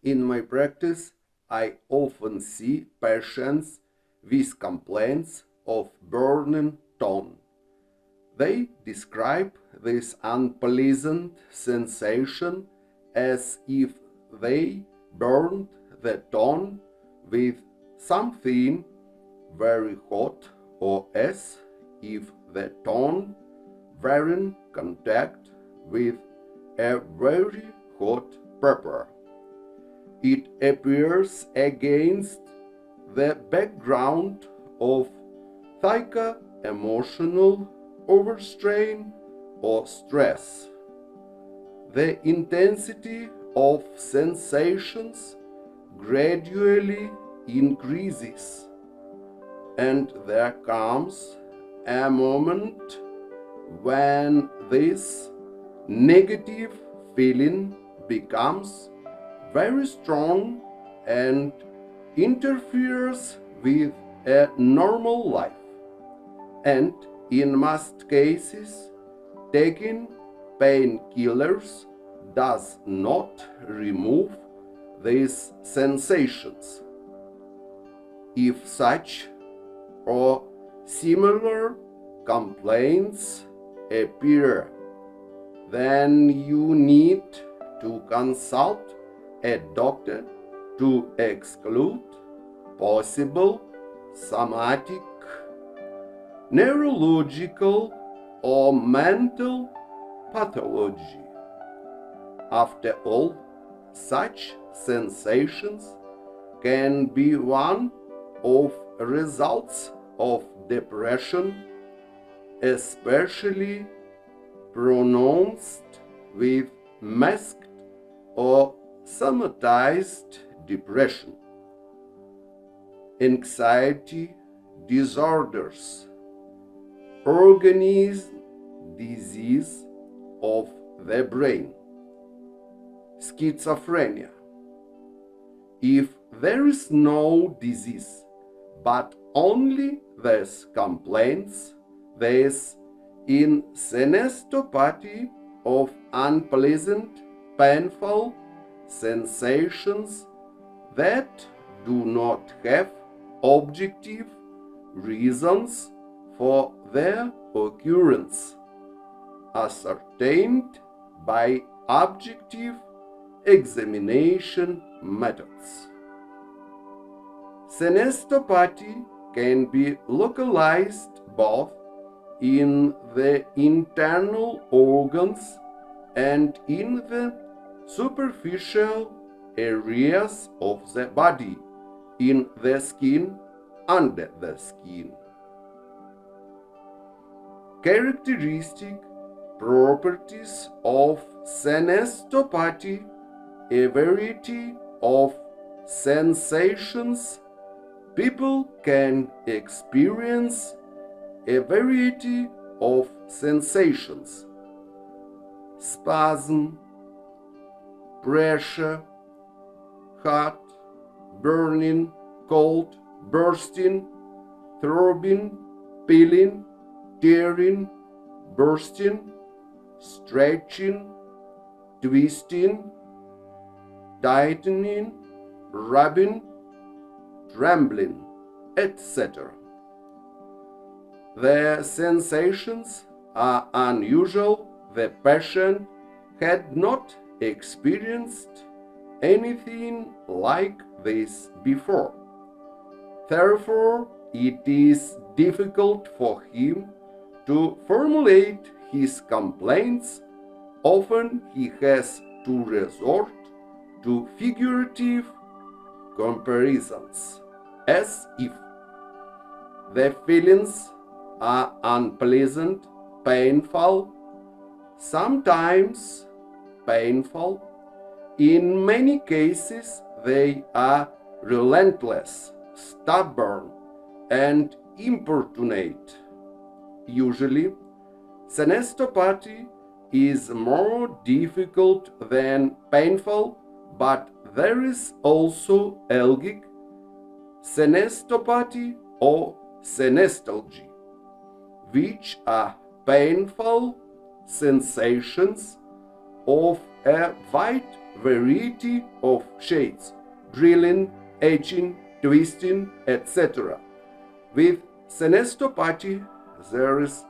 In my practice, I often see patients with complaints of burning tongue. They describe this unpleasant sensation as if they burned the tongue with something very hot, or as if the tongue were in contact with a very hot pepper. It appears against the background of psycho-emotional overstrain or stress. The intensity of sensations gradually increases, and there comes a moment when this negative feeling becomes very strong and interferes with a normal life. And in most cases, taking painkillers does not remove these sensations. If such or similar complaints appear, then you need to consult a doctor to exclude possible somatic, neurological, or mental pathology. After all, such sensations can be one of results of depression, especially pronounced with masked or somatized depression. Anxiety disorders, organism disease of the brain, schizophrenia. If there is no disease, but only these complaints, this in senestopathy of unpleasant, painful sensations that do not have objective reasons for their occurrence, ascertained by objective examination methods. Senestopathy can be localized both in the internal organs and in the superficial areas of the body, in the skin, under the skin. Characteristic properties of senestopathy: a variety of sensations. People can experience a variety of sensations: spasm, pressure, hot, burning, cold, bursting, throbbing, peeling, tearing, bursting, stretching, twisting, tightening, rubbing, trembling, etc. The sensations are unusual. The patient had not experienced anything like this before. Therefore, it is difficult for him to formulate his complaints. Often he has to resort to figurative comparisons, as if the feelings are unpleasant, painful, sometimes painful. In many cases, they are relentless, stubborn, and importunate. Usually, senestopathy is more difficult than painful, but there is also algic senestopathy or senestalgy, which are painful sensations of a wide variety of shades, drilling, etching, twisting, etc. With senestopathy, there is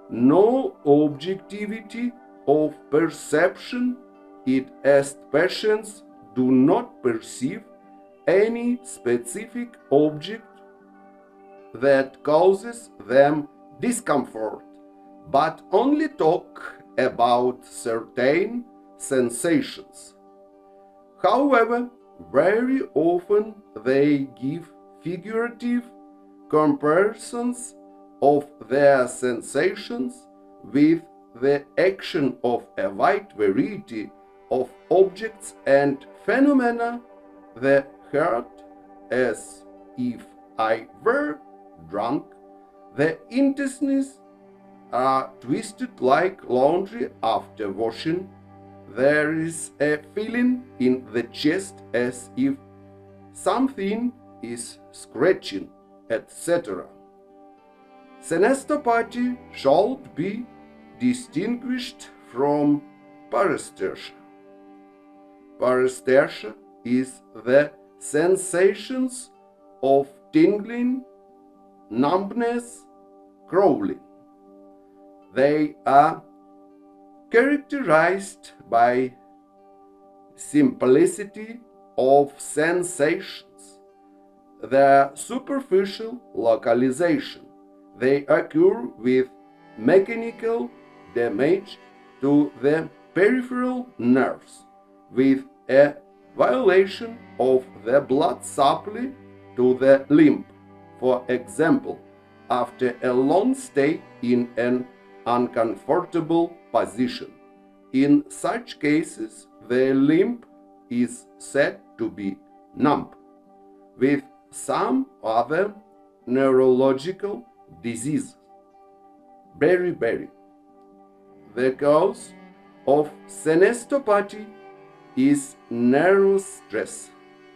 no objectivity of perception, it as patients do not perceive any specific object that causes them discomfort, but only talk about certain sensations. However, very often they give figurative comparisons of their sensations with the action of a wide variety of objects and phenomena, the heart as if I were drunk, the intestines are twisted like laundry after washing, there is a feeling in the chest as if something is scratching, etc. Senestopathy should be distinguished from paresthesia. Paresthesia is the sensations of tingling, numbness, crawling. They are characterized by simplicity of sensations, their superficial localization. They occur with mechanical damage to the peripheral nerves, with a violation of the blood supply to the limb. For example, after a long stay in an uncomfortable position. In such cases, the limb is said to be numb. With some other neurological diseases, beriberi. The cause of senestopathy is nervous stress,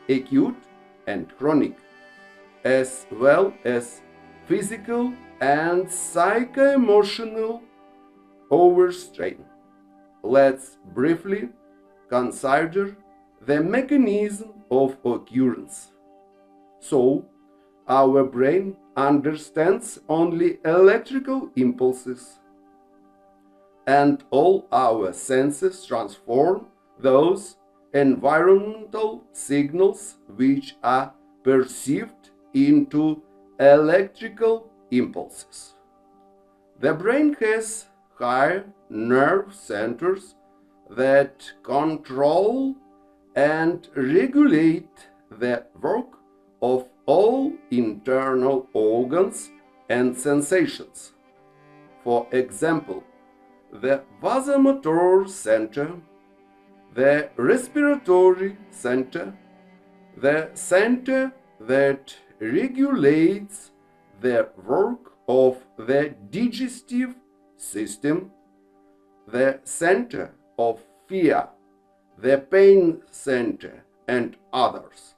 acute and chronic, as well as physical and psycho-emotional overstrain. Let's briefly consider the mechanism of occurrence. So, our brain understands only electrical impulses, and all our senses transform those environmental signals which are perceived into electrical impulses. The brain has higher nerve centers that control and regulate the work of all internal organs and sensations. For example, the vasomotor center, the respiratory center, the center that regulates the work of the digestive system, the center of fear, the pain center, and others.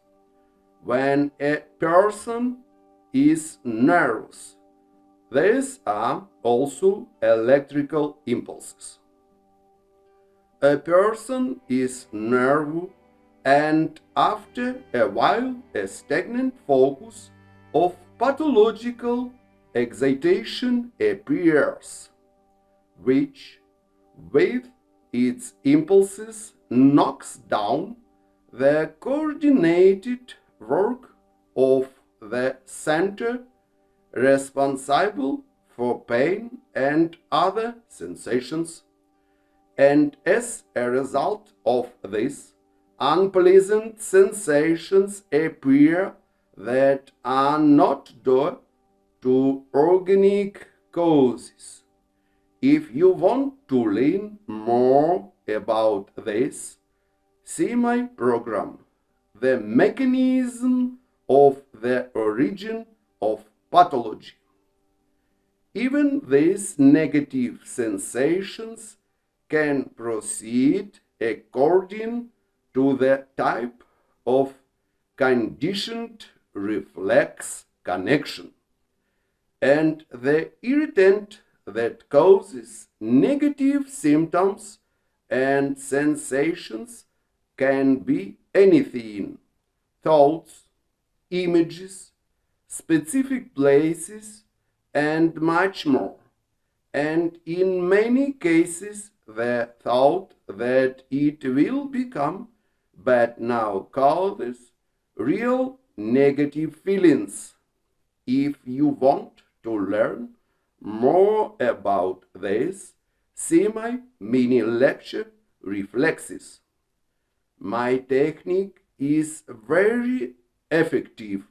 When a person is nervous, these are also electrical impulses. A person is nervous, and after a while a stagnant focus of pathological excitation appears, which with its impulses knocks down the coordinated work of the center responsible for pain and other sensations, and as a result of this, unpleasant sensations appear that are not due to organic causes. If you want to learn more about this, see my program, The Mechanism of the Origin of Pathology. Even these negative sensations can proceed according to the type of conditioned reflex connection, and the irritant that causes negative symptoms and sensations can be anything: thoughts, images, specific places, and much more. And in many cases, the thought that it will become bad now causes real negative feelings. If you want to learn more about this, see my mini lecture Reflexes. My technique is very effective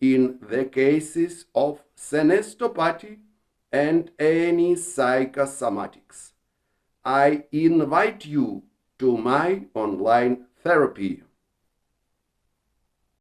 in the cases of senestopathy and any psychosomatics. I invite you to my online therapy.